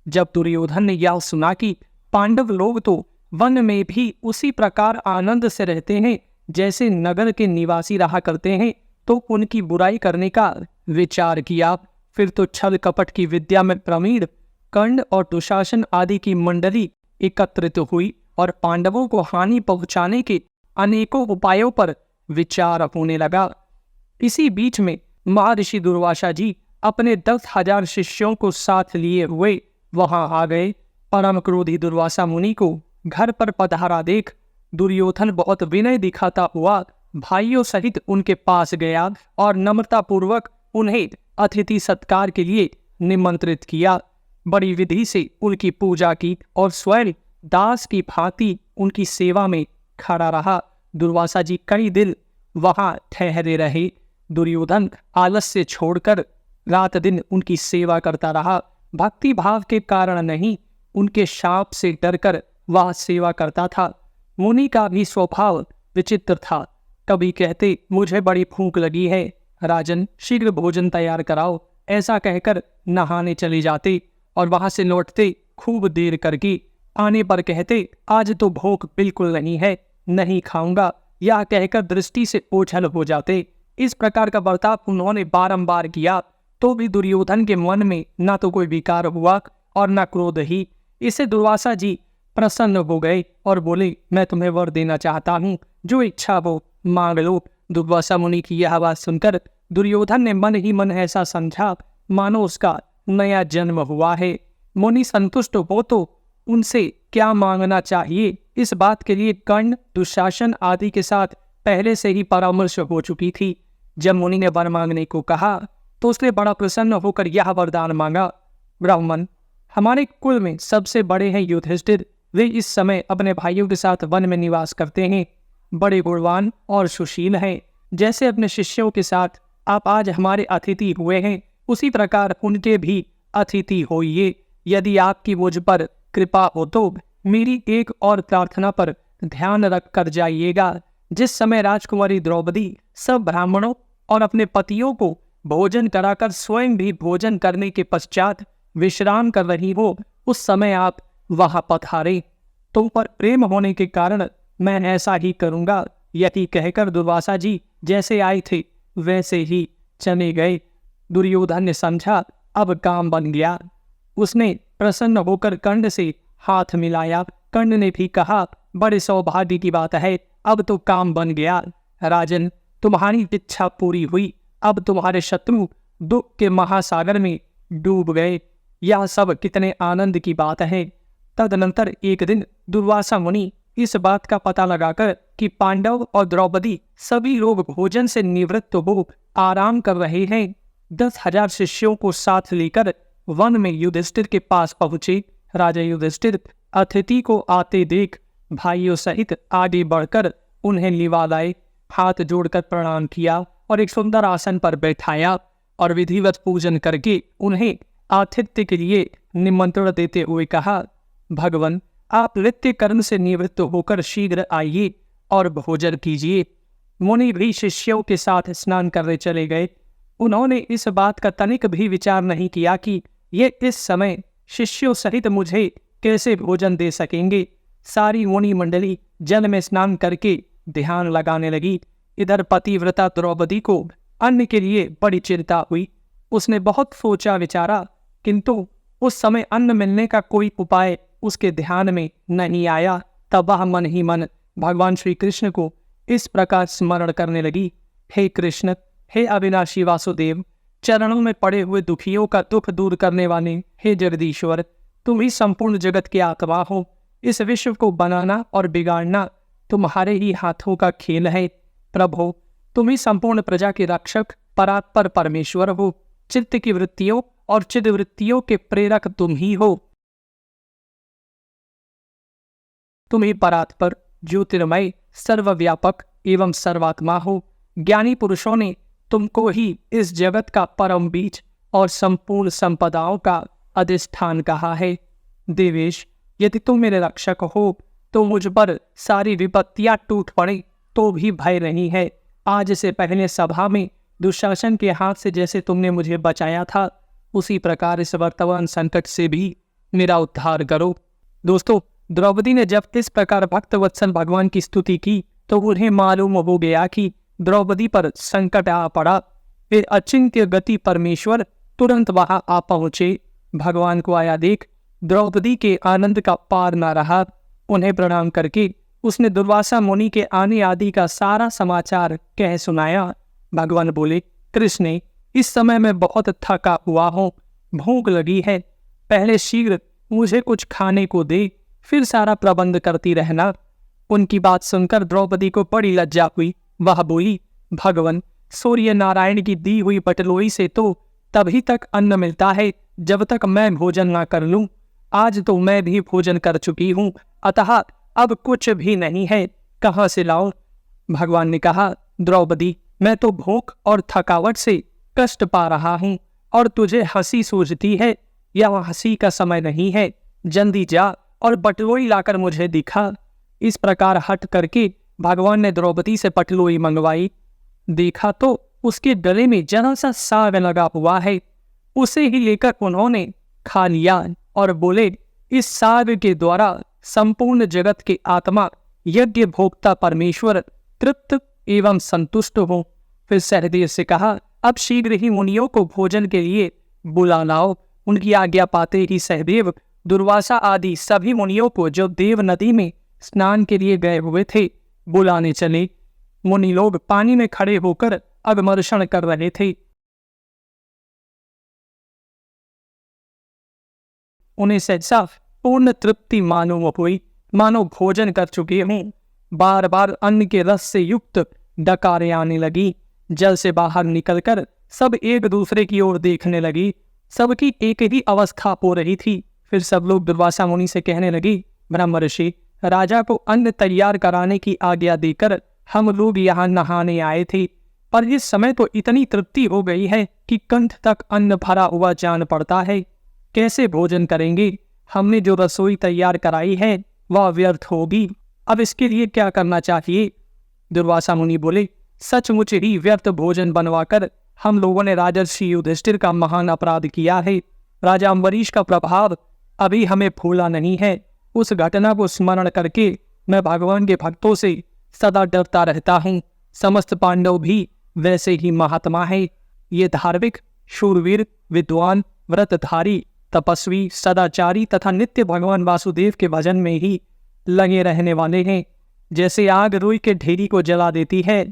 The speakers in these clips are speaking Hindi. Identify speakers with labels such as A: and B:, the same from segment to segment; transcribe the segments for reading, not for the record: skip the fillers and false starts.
A: जब दुर्योधन ने यह सुना कि पांडव लोग तो वन में भी उसी प्रकार आनंद से रहते हैं जैसे नगर के निवासी रहा करते हैं, तो उनकी बुराई करने का विचार किया। फिर तो छल कपट की विद्या में प्रवीण कर्ण और दुशासन आदि की मंडली एकत्रित हुई और पांडवों को हानि पहुंचाने के अनेकों उपायों पर विचार होने लगा। इसी बीच में महर्षि दुर्वासा जी अपने 10,000 शिष्यों को साथ लिए हुए वहां आ गए। परम क्रोधी दुर्वासा मुनि को घर पर पधारा देख दुर्योधन बहुत विनय दिखाता हुआ भाइयों सहित उनके पास गया और नम्रता पूर्वक उन्हें अतिथि सत्कार के लिए निमंत्रित किया। बड़ी विधि से उनकी पूजा की और स्वयं दास की भांति उनकी सेवा में खड़ा रहा। दुर्वासा जी कई दिन वहां ठहरे रहे। दुर्योधन आलस्य छोड़कर रात दिन उनकी सेवा करता रहा। भक्ति भाव के कारण नहीं, उनके शाप से डरकर वह सेवा करता था। मुनि का भी स्वभाव विचित्र था। कभी कहते मुझे बड़ी भूख लगी है, राजन शीघ्र भोजन तैयार कराओ, ऐसा कहकर नहाने चले जाते और वहां से लौटते खूब देर करके। आने पर कहते आज तो भूख बिल्कुल नहीं है, नहीं खाऊंगा, यह कहकर दृष्टि से ओझल हो जाते। इस प्रकार का बर्ताव उन्होंने बारंबार किया तो भी दुर्योधन के मन में न तो कोई विकार हुआ और न क्रोध ही। इससे दुर्वासा जी प्रसन्न हो गए और बोले मैं तुम्हें वर देना चाहता हूँ, जो इच्छा हो मांग लो। दुर्वासा मुनि की यह बात सुनकर दुर्योधन ने मन ही मन ऐसा समझा मानो उसका नया जन्म हुआ है। मुनि संतुष्ट हो तो उनसे क्या मांगना चाहिए, इस बात के लिए कर्ण दुशासन आदि के साथ पहले से ही परामर्श हो चुकी थी। जब मुनि ने वर मांगने को कहा तो उसने बड़ा प्रसन्न होकर यह वरदान मांगा, ब्राह्मण हमारे कुल में सबसे बड़े हैं युधिष्ठिर, वे इस समय अपने भाइयों के साथ वन में निवास करते हैं, बड़े गुणवान और सुशील हैं। जैसे अपने शिष्यों के साथ आप आज हमारे अतिथि हुए हैं, उसी प्रकार उनके भी अतिथि होइए। यदि आपकी मुझ पर कृपा हो तो मेरी एक और प्रार्थना पर ध्यान रख कर जाइएगा। जिस समय राजकुमारी द्रौपदी सब ब्राह्मणों और अपने पतियों को भोजन कराकर स्वयं भी भोजन करने के पश्चात विश्राम कर रही हो, उस समय आप वहां पधारे। तुम पर प्रेम होने के कारण मैं ऐसा ही करूंगा। यही कहकर दुर्वासा जी जैसे आए थे वैसे ही चले गए। दुर्योधन ने समझा अब काम बन गया। उसने प्रसन्न होकर कर्ण से हाथ मिलाया। कर्ण ने भी कहा बड़े सौभाग्य की बात है, अब तो काम बन गया। राजन तुम्हारी इच्छा पूरी हुई, अब तुम्हारे शत्रु दुख के महासागर में डूब गए। यह सब कितने आनंद की बात है। तदनंतर एक दिन दुर्वासा मुनि इस बात का पता लगाकर कि पांडव और द्रौपदी सभी लोग भोजन से निवृत्त हो आराम कर रहे हैं, 10,000 शिष्यों को साथ लेकर वन में युधिष्ठिर के पास पहुंचे। राजा युधिष्ठिर अतिथि को आते देख भाइयों सहित आगे बढ़कर उन्हें लिवा लाए, हाथ जोड़कर प्रणाम किया और एक सुंदर आसन पर बैठाया और विधिवत पूजन करके उन्हें आतिथ्य के लिए निमंत्रण देते हुए कहा, भगवान आप नित्य कर्म से निवृत्त होकर शीघ्र आइए और भोजन कीजिए। मुनि भी शिष्यों के साथ स्नान करने चले गए। उन्होंने इस बात का तनिक भी विचार नहीं किया कि ये इस समय शिष्यों सहित मुझे कैसे भोजन दे सकेंगे। सारी मुनि मंडली जल में स्नान करके ध्यान लगाने लगी। इधर पतिव्रता द्रौपदी को अन्न के लिए बड़ी चिंता हुई। उसने बहुत सोचा विचारा, किंतु उस समय अन्न मिलने का कोई उपाय उसके ध्यान में नहीं आया। तब वह मन ही मन भगवान श्री कृष्ण को इस प्रकार स्मरण करने लगी, हे कृष्ण, हे अविनाशी वासुदेव, चरणों में पड़े हुए दुखियों का दुख दूर करने वाले हे जगदीश्वर, तुम ही संपूर्ण जगत के आत्मा हो। इस विश्व को बनाना और बिगाड़ना तुम्हारे ही हाथों का खेल है। प्रभु तुम ही संपूर्ण प्रजा के रक्षक परात्पर परमेश्वर हो। चित्त की वृत्तियों और चिद वृत्तियों के प्रेरक तुम ही हो। तुम ही परात्पर ज्योतिर्मय सर्वव्यापक एवं सर्वात्मा हो। ज्ञानी पुरुषों ने तुमको ही इस जगत का परम बीज और संपूर्ण संपदाओं का अधिष्ठान कहा है। देवेश यदि तुम मेरे रक्षक हो तो मुझ पर सारी विपत्तियां टूट पड़े तो भी भय नहीं है। आज से पहले सभा में दुशासन के हाथ से जैसे तुमने मुझे बचाया था, उसी प्रकार इस वर्तमान संकट से भी मेरा उद्धार करो। दोस्तों, द्रौपदी ने जब इस प्रकार भक्त वत्सल भगवान की स्तुति की तो उन्हें मालूम हो गया कि द्रौपदी पर संकट आ पड़ा। फिर अचिंत्य गति परमेश्वर तुरंत वहां आ पहुंचे। भगवान को आया देख द्रौपदी के आनंद का पार न रहा। उन्हें प्रणाम करके उसने दुर्वासा मुनि के आने आदि का सारा समाचार कह सुनाया। भगवान बोले, कृष्ण, इस समय मैं बहुत थका हुआ हूँ, भूख लगी है, पहले शीघ्र मुझे कुछ खाने को दे, फिर सारा प्रबंध करती रहना। उनकी बात सुनकर द्रौपदी को बड़ी लज्जा हुई। वह बोली, भगवान, सूर्य नारायण की दी हुई पटलोई से तो तभी तक अन्न मिलता है जब तक मैं भोजन ना कर लूं। आज तो मैं भी भोजन कर चुकी हूं, अतः अब कुछ भी नहीं है, कहाँ से लाऊं? भगवान ने कहा, द्रौपदी, मैं तो भूख और थकावट से कष्ट पा रहा हूं और तुझे हंसी सूझती है। यह हंसी का समय नहीं है, जल्दी जा और पटलोई लाकर मुझे दिखा। इस प्रकार हट करके भगवान ने द्रौपदी से पटलोई मंगवाई। देखा तो उसके गले में जरा सा साग लगा हुआ है। उसे ही लेकर उन्होंने खा लिया और बोले, इस साग के द्वारा संपूर्ण जगत के आत्मा यज्ञ भोक्ता परमेश्वर तृप्त एवं संतुष्ट हो। फिर सहदेव से कहा, अब शीघ्र ही मुनियों को भोजन के लिए बुला लाओ। उनकी आज्ञा पाते ही सहदेव दुर्वासा आदि सभी मुनियों को, जो देव नदी में स्नान के लिए गए हुए थे, बुलाने चले। मुनि लोग पानी में खड़े होकर अगमर्षण कर रहे थे। उन्हें सहसा पूर्ण तृप्ति मानो हुई, मानो भोजन कर चुके हों। बार बार अन्न के रस से युक्त डकारें आने लगी। जल से बाहर निकलकर सब एक दूसरे की ओर देखने लगी। सबकी एक ही अवस्था हो रही थी। फिर सब लोग दुर्वासा मुनि से कहने लगी, ब्रह्मर्षि, राजा को अन्न तैयार कराने की आज्ञा देकर हम लोग यहाँ नहाने आए थे, पर इस समय तो इतनी तृप्ति हो गई है कि कंठ तक अन्न भरा हुआ जान पड़ता है। कैसे भोजन करेंगे? हमने जो रसोई तैयार कराई है वह व्यर्थ होगी। अब इसके लिए क्या करना चाहिए? दुर्वासा मुनि बोले, सचमुच ही व्यर्थ भोजन बनवाकर हम लोगों ने राजर्षि युधिष्ठिर का महान अपराध किया है। राजा अम्बरीश का प्रभाव अभी हमें भूला नहीं है। उस घटना को स्मरण करके मैं भगवान के भक्तों से सदा डरता रहता हूँ। समस्त पांडव भी वैसे ही महात्मा है। ये धार्मिक, शूरवीर, विद्वान, व्रतधारी, तपस्वी, सदाचारी तथा नित्य भगवान वासुदेव के भजन में ही लगे रहने वाले हैं। जैसे आग रुई के ढेरी को जला देती है,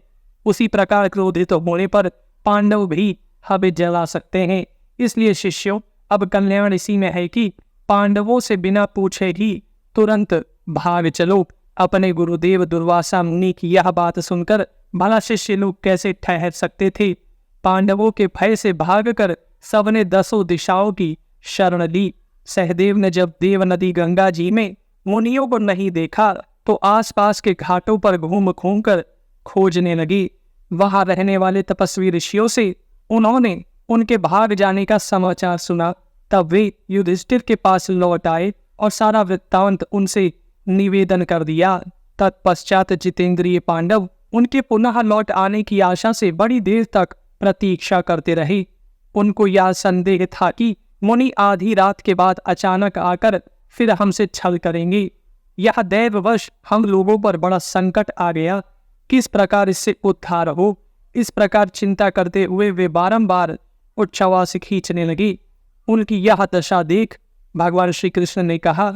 A: उसी प्रकार क्रोधित होने पर पांडव भी हमें जला सकते हैं। इसलिए शिष्यों, अब कल्याण इसी में है कि पांडवों से बिना पूछे ही तुरंत भाग चलो। अपने गुरुदेव दुर्वासा मुनि की यह बात सुनकर भला शिष्य लोग कैसे ठहर सकते थे? पांडवों के भय से भागकर सबने 10 दिशाओं की शरण ली। सहदेव ने जब देव नदी गंगा जी में मुनियों को नहीं देखा तो आसपास के घाटों पर घूम घूम कर खोजने लगी। वहां रहने वाले तपस्वी ऋषियों से उन्होंने उनके भाग जाने का समाचार सुना। तब वे युधिष्ठिर के पास लौट आए और सारा वृत्तांत उनसे निवेदन कर दिया। तत्पश्चात जितेंद्रिय पांडव उनके पुनः लौट आने की आशा से बड़ी देर तक प्रतीक्षा करते रहे। उनको यह संदेह था कि मुनि आधी रात के बाद अचानक आकर फिर हमसे छल करेंगे। यह दैववश हम लोगों पर बड़ा संकट आ गया। किस प्रकार इससे उद्धार हो, इस प्रकार चिंता करते हुए वे बारंबार उच्छ्वास खींचने लगे। उनकी यह दशा देख भगवान श्री कृष्ण ने कहा,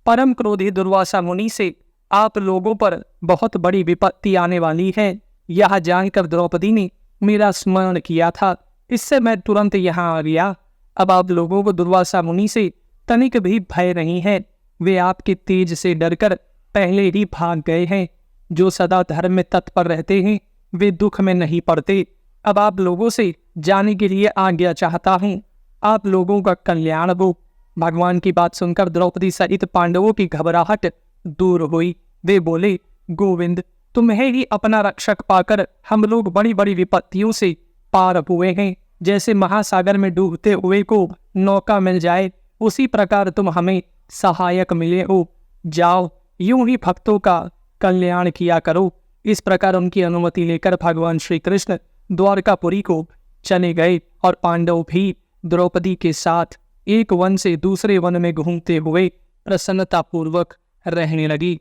A: परम क्रोधी दुर्वासा मुनि से आप लोगों पर बहुत बड़ी विपत्ति आने वाली है। यह जानकर द्रौपदी ने मेरा स्मरण किया था, इससे मैं तुरंत यहाँ आ गया। अब आप लोगों को दुर्वासा मुनि से तनिक भी भय नहीं है। वे आपके तेज से डरकर पहले ही भाग गए हैं। जो सदा धर्म में तत्पर रहते हैं वे दुख में नहीं पड़ते। अब आप लोगों से जाने के लिए आज्ञा चाहता हूँ। आप लोगों का कल्याण हो। भगवान की बात सुनकर द्रौपदी सहित पांडवों की घबराहट दूर हुई। वे बोले, गोविंद, तुम्हें ही अपना रक्षक पाकर हम लोग बड़ी बड़ी विपत्तियों से पार हुए हैं। जैसे महासागर में डूबते हुए को नौका मिल जाए, उसी प्रकार तुम हमें सहायक मिले हो। जाओ, यूं ही भक्तों का कल्याण किया करो। इस प्रकार उनकी अनुमति लेकर भगवान श्री कृष्ण द्वारकापुरी को चले गए और पांडव भी द्रौपदी के साथ एक वन से दूसरे वन में घूमते हुए प्रसन्नतापूर्वक रहने लगी।